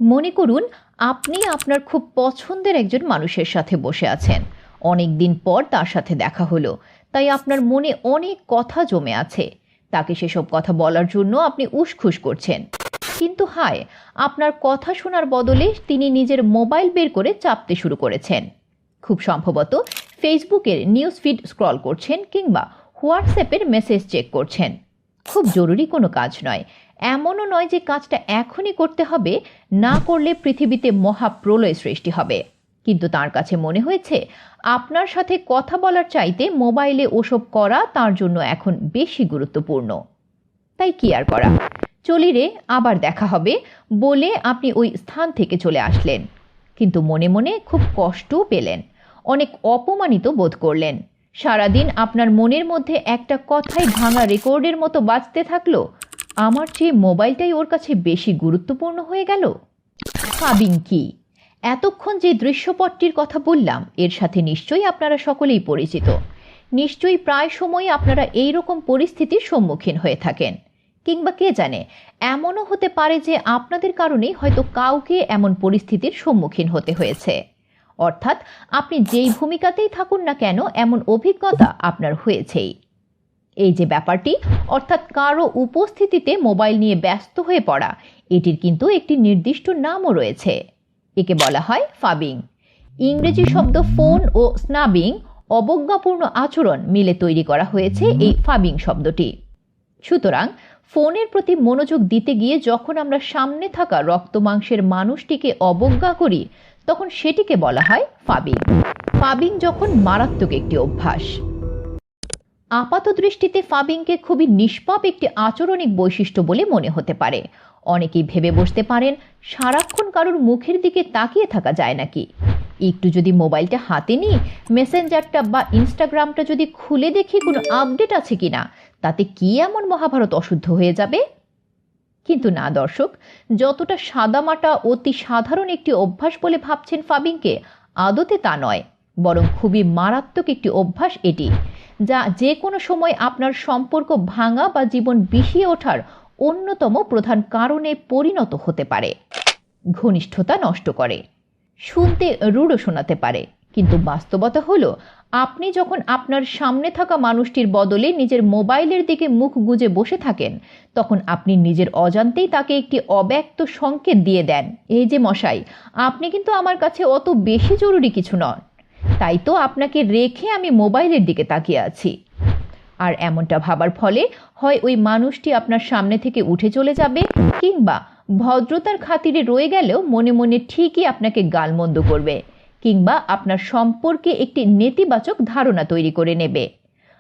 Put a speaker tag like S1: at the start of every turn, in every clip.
S1: মনে করুন আপনি আপনার খুব পছন্দের একজন মানুষের সাথে বসে আছেন। অনেক দিন পর তার সাথে দেখা হলো, তাই আপনার মনে অনেক কথা জমে আছে। তাকে সেসব কথা বলার জন্য আপনি উসখুস করছেন, কিন্তু হায়, আপনার কথা শোনার বদলে তিনি নিজের মোবাইল বের করে চাপতে শুরু করেছেন। খুব সম্ভবত ফেসবুকের নিউজ ফিড স্ক্রল করছেন কিংবা হোয়াটসঅ্যাপের মেসেজ চেক করছেন। খুব জরুরি কোনো কাজ নয়, এমনও নয় যে কাজটা এখনই করতে হবে, না করলে পৃথিবীতে মহাপ্রলয় সৃষ্টি হবে। কিন্তু তার কাছে মনে হয়েছে আপনার সাথে কথা বলার চাইতে মোবাইলে ওসব করা তার জন্য এখন বেশি গুরুত্বপূর্ণ। তাই কি আর করা, চলি রে, আবার দেখা হবে বলে আপনি ওই স্থান থেকে চলে আসলেন। কিন্তু মনে মনে খুব কষ্টও পেলেন, অনেক অপমানিত বোধ করলেন। সারাদিন আপনার মনের মধ্যে একটা কথাই ভাঙা রেকর্ডের মতো বাজতে থাকলো, আমার চেয়ে মোবাইলটাই ওর কাছে বেশি গুরুত্বপূর্ণ হয়ে গেল। ফাবিং কি? এতক্ষণ যে দৃশ্যপটটির কথা বললাম এর সাথে নিশ্চয়ই আপনারা সকলেই পরিচিত। নিশ্চয়ই প্রায় সময় আপনারা এই রকম পরিস্থিতির সম্মুখীন হয়ে থাকেন, কিংবা কে জানে, এমনও হতে পারে যে আপনাদের কারণেই হয়তো কাউকে এমন পরিস্থিতির সম্মুখীন হতে হয়েছে। অর্থাৎ আপনি যেই ভূমিকাতেই থাকুন না কেন, এমন অভিজ্ঞতা আপনার হয়েছেই। এই যে ব্যাপারটি, অর্থাৎ কারো উপস্থিতিতে মোবাইল নিয়ে ব্যস্ত হয়ে পড়া, এটির কিন্তু একটি নির্দিষ্ট নামও রয়েছে। একে বলা হয় ফাবিং। ইংরেজি শব্দ ফোন ও স্নাবিং, অবজ্ঞাপূর্ণ আচরণ, মিলে তৈরি করা হয়েছে এই ফাবিং শব্দটি। সুতরাং ফোনের প্রতি মনোযোগ দিতে গিয়ে যখন আমরা সামনে থাকা রক্ত মাংসের মানুষটিকে অবজ্ঞা করি, তখন সেটিকে বলা হয় ফাবিং। ফাবিং যখন মারাত্মক একটি অভ্যাস। আপাত দৃষ্টিতে ফাবিংকে খুবই নিষ্পাপ একটি আচরণিক বৈশিষ্ট্য বলে মনে হতে পারে। অনেকেই ভেবে বসতে পারেন, সারাক্ষণ কারোর মুখের দিকে তাকিয়ে থাকা যায় নাকি? একটু যদি মোবাইলটা হাতে নিই, মেসেঞ্জারটা বা ইনস্টাগ্রামটা যদি খুলে দেখি কোনো আপডেট আছে কিনা, তাতে কি এমন মহাভারত অশুদ্ধ হয়ে যাবে? কিন্তু না দর্শক, যতটা সাদামাটা অতি সাধারণ একটি অভ্যাস বলে ভাবছেন ফাবিংকে, আদতে তা নয়, বরং খুবই মারাত্মক একটি অভ্যাস এটি, যা যে কোনো সময় আপনার সম্পর্ক ভাঙা বা জীবন বিষিয়ে ওঠার অন্যতম প্রধান কারণে পরিণত হতে পারে। ঘনিষ্ঠতা নষ্ট করে। শুনতে রূঢ় শোনাতে পারে, কিন্তু বাস্তবতা হলো আপনি যখন আপনার সামনে থাকা মানুষটির বদলে নিজের মোবাইলের দিকে মুখ গুজে বসে থাকেন, তখন আপনি নিজের অজান্তেই তাকে একটি অব্যক্ত সংকেত দিয়ে দেন, এই যে মশাই, আপনি কিন্তু আমার কাছে অত বেশি জরুরি কিছু নন, তাই তো আপনাকে রেখে আমি মোবাইলের দিকে তাকিয়ে আছি। আর এমনটা ভাবার ফলে হয় ওই মানুষটি আপনার সামনে থেকে উঠে চলে যাবে, কিংবা ভদ্রতার খাতিরে রয়ে গেলেও মনে মনে ঠিকই আপনাকে গালমন্দ করবে, কিংবা আপনার সম্পর্কে একটি নেতিবাচক ধারণা তৈরি করে নেবে।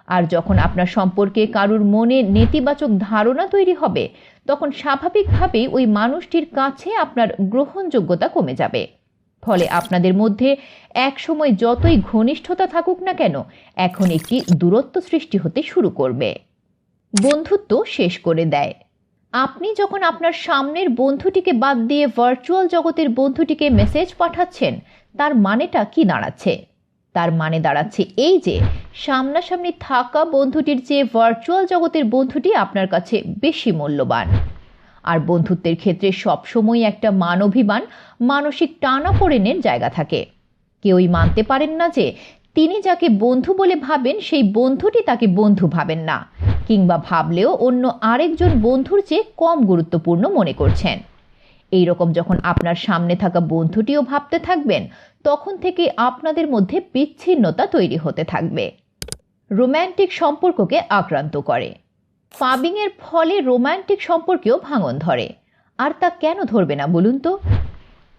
S1: আর যখন আপনার সম্পর্কে কারুর মনে নেতিবাচক ধারণা তৈরি হবে, তখন স্বাভাবিকভাবেই ওই মানুষটির কাছে আপনার গ্রহণযোগ্যতা কমে যাবে। ফলে আপনাদের মধ্যে একসময় যতই ঘনিষ্ঠতা থাকুক না কেন, এখন একটি দূরত্ব সৃষ্টি হতে শুরু করবে। বন্ধুত্ব শেষ করে দেয়। আপনি যখন আপনার সামনের বন্ধুটিকে বাদ দিয়ে ভার্চুয়াল জগতের বন্ধুটিকে মেসেজ পাঠাচ্ছেন, তার মানেটা কি দাঁড়াচ্ছে? তার মানে দাঁড়াচ্ছে এই যে, সামনাসামনি থাকা বন্ধুটির চেয়ে ভার্চুয়াল জগতের বন্ধুটি আপনার কাছে বেশি মূল্যবান। আর বন্ধুত্বের ক্ষেত্রে সবসময় একটা মানবিবান মানসিক টানাপোড়েনের জায়গা থাকে। কেউই মানতে পারেন না যে তিনি যাকে বন্ধু বলে ভাবেন সেই বন্ধুটি তাকে বন্ধু ভাবেন না, কিংবা ভাবলেও অন্য আরেকজন বন্ধুর চেয়ে কম গুরুত্বপূর্ণ মনে করছেন। এই রকম যখন আপনার সামনে থাকা বন্ধুটিও ভাবতে থাকবেন, তখন থেকে আপনাদের মধ্যে বিচ্ছিন্নতা তৈরি হতে থাকবে। রোম্যান্টিক সম্পর্ককে আক্রান্ত করে। ফাবিংয়ের ফলে রোম্যান্টিক সম্পর্কেও ভাঙন ধরে। আর তা কেন ধরবে না বলুন তো?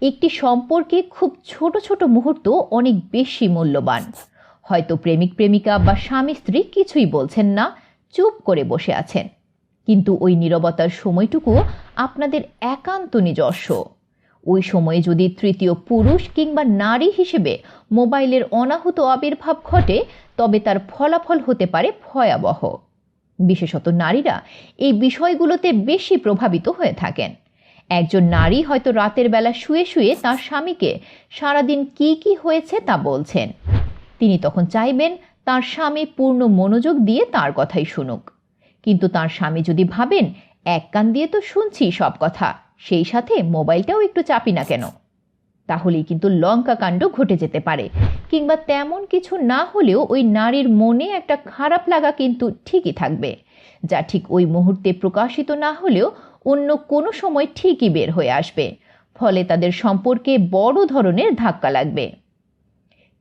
S1: একটি সম্পর্কে খুব ছোট ছোট মুহূর্ত অনেক বেশি মূল্যবান। হয়তো প্রেমিক প্রেমিকা বা স্বামী স্ত্রী কিছুই বলছেন না, চুপ করে বসে আছেন, কিন্তু ওই নীরবতার সময়টুকু আপনাদের একান্ত নিজস্ব। ওই সময়ে যদি তৃতীয় পুরুষ কিংবা নারী হিসেবে মোবাইলের অনাহুত আবির্ভাব ঘটে, তবে তার ফলাফল হতে পারে ভয়াবহ। বিশেষত নারীরা এই বিষয়গুলোতে বেশি প্রভাবিত হয়ে থাকেন। একজন নারী হয়তো রাতের বেলা শুয়ে শুয়ে তার স্বামীকে সারাদিন কি কি হয়েছে তা বলছেন। তিনি তখন চাইবেন তার স্বামী পূর্ণ মনোযোগ দিয়ে তার কথাই শুনুক। কিন্তু তার স্বামী যদি ভাবেন এক কান দিয়ে তো শুনছি সব কথা, সেই সাথে মোবাইলটাও একটু চাপি না কেন? তাহলেই কিন্তু লঙ্কা কাণ্ড ঘটে যেতে পারে। কিংবা তেমন কিছু না হলেও ওই নারীর মনে একটা খারাপ লাগা কিন্তু ঠিকই থাকবে, যা ঠিক ওই মুহূর্তে প্রকাশিত না হলেও অন্য কোনো সময় ঠিকই বের হয়ে আসবে। ফলে তাদের সম্পর্কে বড় ধরনের ধাক্কা লাগবে।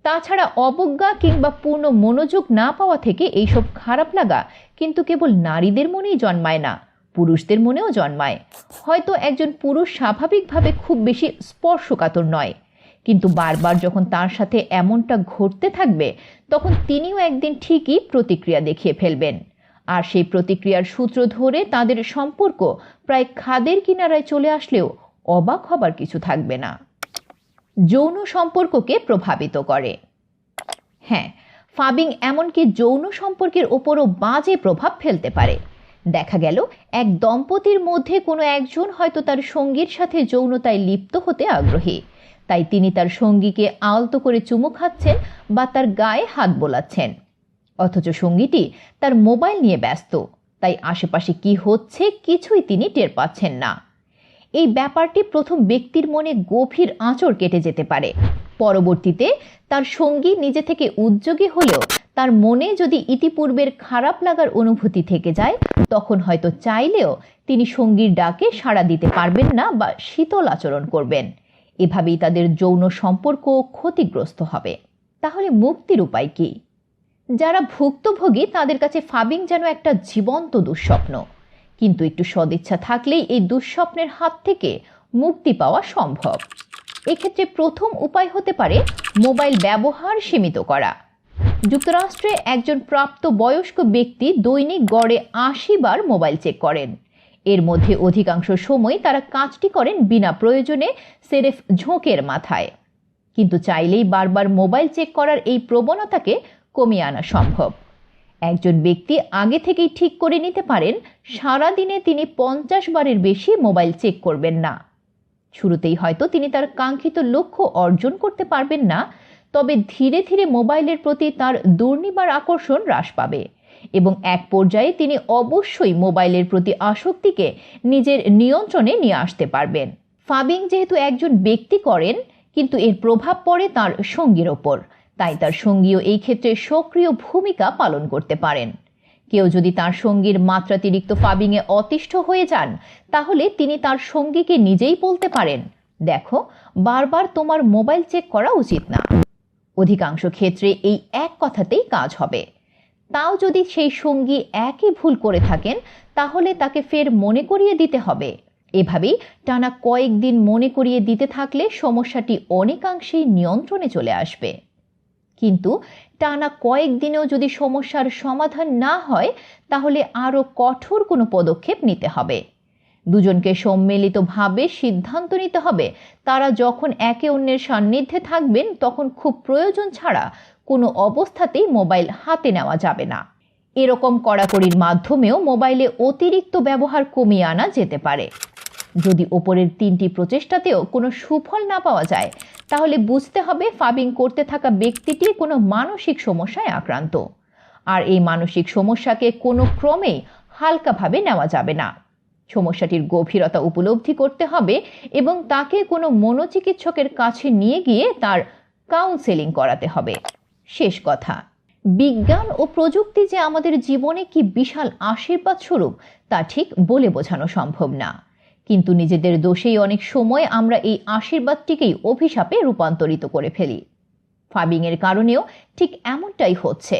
S1: তাছাড়া অবজ্ঞা কিংবা পূর্ণ মনোযোগ না পাওয়া থেকে এইসব খারাপ লাগা কিন্তু কেবল নারীদের মনেই জন্মায় না, পুরুষদের মনেও জন্মায়। হয়তো একজন পুরুষ স্বাভাবিকভাবে খুব বেশি স্পর্শকাতর নয়, কিন্তু বারবার যখন তার সাথে এমনটা ঘটতে থাকবে, তখন তিনিও একদিন ঠিকই প্রতিক্রিয়া দেখিয়ে ফেলবেন। আর সেই প্রতিক্রিয়ার সূত্র ধরে তাদের সম্পর্ক প্রায় খাদের কিনারায় চলে আসলেও অবাক হবার কিছু থাকবে না। যৌন সম্পর্ককে প্রভাবিত করে। হ্যাঁ, ফাবিং এমনকি যৌন সম্পর্কের ওপরও বাজে প্রভাব ফেলতে পারে। দেখা গেল এক দম্পতির মধ্যে কোনো একজন হয়তো তার সঙ্গীর সাথে যৌনতায় লিপ্ত হতে আগ্রহী, তাই তিনি তার সঙ্গীকে আলতো করে চুমু খাচ্ছেন বা তার গায়ে হাত বোলাচ্ছেন, অথচ সঙ্গীটি তার মোবাইল নিয়ে ব্যস্ত, তাই আশেপাশে কি হচ্ছে কিছুই তিনি টের পাচ্ছেন না। এই ব্যাপারটি প্রথম ব্যক্তির মনে গভীর আঁচড় কেটে যেতে পারে। পরবর্তীতে তার সঙ্গী নিজে থেকে উদ্যোগী হলেও তার মনে যদি ইতিপূর্বের খারাপ লাগার অনুভূতি থেকে যায়, তখন হয়তো চাইলেও তিনি সঙ্গীর ডাকে সাড়া দিতে পারবেন না বা শীতল আচরণ করবেন। এভাবেই তাদের যৌন সম্পর্ক ক্ষতিগ্রস্ত হবে। তাহলে মুক্তির উপায় কি? যারা ভুক্তভোগী তাদের কাছে ফাবিং যেন একটা জীবন্ত দুঃস্বপ্ন, কিন্তু একটু সদিচ্ছা থাকলেই এই দুঃস্বপ্নের হাত থেকে মুক্তি পাওয়া সম্ভব। এক্ষেত্রে প্রথম উপায় হতে পারে মোবাইল ব্যবহার সীমিত করা। যুক্তরাষ্ট্রে একজন প্রাপ্তবয়স্ক ব্যক্তি দৈনিক গড়ে ৮০ বার মোবাইল চেক করেন। এর মধ্যে অধিকাংশ সময় তারা কাজটি করেন বিনা প্রয়োজনে, সেরেফ ঝোঁকের মাথায়। কিন্তু চাইলেই বারবার মোবাইল চেক করার এই প্রবণতাকে কমিয়ে আনা সম্ভব। একজন ব্যক্তি আগে থেকেই ঠিক করে নিতে পারেন সারাদিনে তিনি ৫০ বারের বেশি মোবাইল চেক করবেন না। শুরুতেই হয়তো তিনি তার কাঙ্ক্ষিত লক্ষ্য অর্জন করতে পারবেন না, তবে ধীরে ধীরে মোবাইলের প্রতি তার দুর্নিবার আকর্ষণ হ্রাস পাবে এবং এক পর্যায়ে তিনি অবশ্যই মোবাইলের প্রতি আসক্তিকে নিজের নিয়ন্ত্রণে নিয়ে আসতে পারবেন। ফাবিং যেহেতু একজন ব্যক্তি করেন, কিন্তু এর প্রভাব পড়ে তার সঙ্গীর ওপর, তাই তার সঙ্গীও এই ক্ষেত্রে সক্রিয় ভূমিকা পালন করতে পারেন। কেউ যদি তার সঙ্গীর মাত্রাতিরিক্ত ফাবিংয়ে অতিষ্ঠ হয়ে যান, তাহলে তিনি তার সঙ্গীকে নিজেই বলতে পারেন, দেখো, বারবার তোমার মোবাইল চেক করা উচিত না। অধিকাংশ ক্ষেত্রে এই এক কথাতেই কাজ হবে। তাও যদি সেই সঙ্গী একই ভুল করে থাকেন, তাহলে তাকে ফের মনে করিয়ে দিতে হবে। এভাবেই টানা কয়েকদিন মনে করিয়ে দিতে থাকলে সমস্যাটি অনেকাংশেই নিয়ন্ত্রণে চলে আসবে। কিন্তু টানা কয়েকদিনেও যদি সমস্যার সমাধান না হয়, তাহলে আরও কঠোর কোনো পদক্ষেপ নিতে হবে। দুজনকে সম্মিলিতভাবে সিদ্ধান্ত নিতে হবে তারা যখন একে অন্যের সান্নিধ্যে থাকবেন, তখন খুব প্রয়োজন ছাড়া কোনো অবস্থাতেই মোবাইল হাতে নেওয়া যাবে না। এরকম কড়াকড়ির মাধ্যমেও মোবাইলে অতিরিক্ত ব্যবহার কমিয়ে আনা যেতে পারে। যদি ওপরের ৩টি প্রচেষ্টাতেও কোনো সুফল না পাওয়া যায়, তাহলে বুঝতে হবে ফাবিং করতে থাকা ব্যক্তিটি কোনো মানসিক সমস্যায় আক্রান্ত। আর এই মানসিক সমস্যাকে কোনো ক্রমেই হালকাভাবে নেওয়া যাবে না। সমস্যাটির গভীরতা উপলব্ধি করতে হবে এবং তাকে কোনো মনোচিকিৎসকের কাছে নিয়ে গিয়ে তার কাউন্সেলিং করাতে হবে। শেষ কথা, বিজ্ঞান ও প্রযুক্তি যে আমাদের জীবনে কি বিশাল আশীর্বাদ স্বরূপ, তা ঠিক বলে বোঝানো সম্ভব না। কিন্তু নিজেদের দোষেই অনেক সময় আমরা এই আশীর্বাদটিকেই অভিশাপে রূপান্তরিত করে ফেলি। ফাবিংয়ের কারণেও ঠিক এমনটাই হচ্ছে।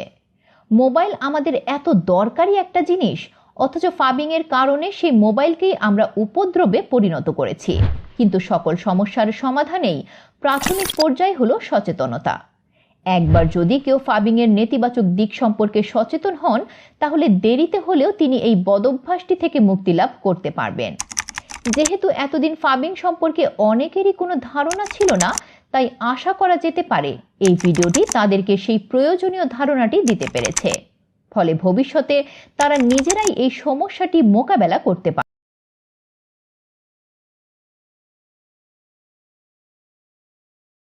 S1: মোবাইল আমাদের এত দরকারি একটা জিনিস, অথচ ফাবিংয়ের কারণে সেই মোবাইলকেই আমরা উপদ্রবে পরিণত করেছি। কিন্তু সকল সমস্যার সমাধানেই প্রাথমিক পর্যায় হলো সচেতনতা। একবার যদি কেউ ফাবিংয়ের নেতিবাচক দিক সম্পর্কে সচেতন হন, তাহলে দেরিতে হলেও তিনি এই বদভ্যাসটি থেকে মুক্তি লাভ করতে পারবেন। যেহেতু এতদিন ফাবিং সম্পর্কে অনেকেরই কোনো ধারণা ছিল না, তাই আশা করা যেতে পারে এই ভিডিওটি তাদেরকে সেই প্রয়োজনীয় ধারণাটি দিতে পেরেছে। ফলে ভবিষ্যতে তারা নিজেরাই এই সমস্যাটি মোকাবেলা করতে পারে।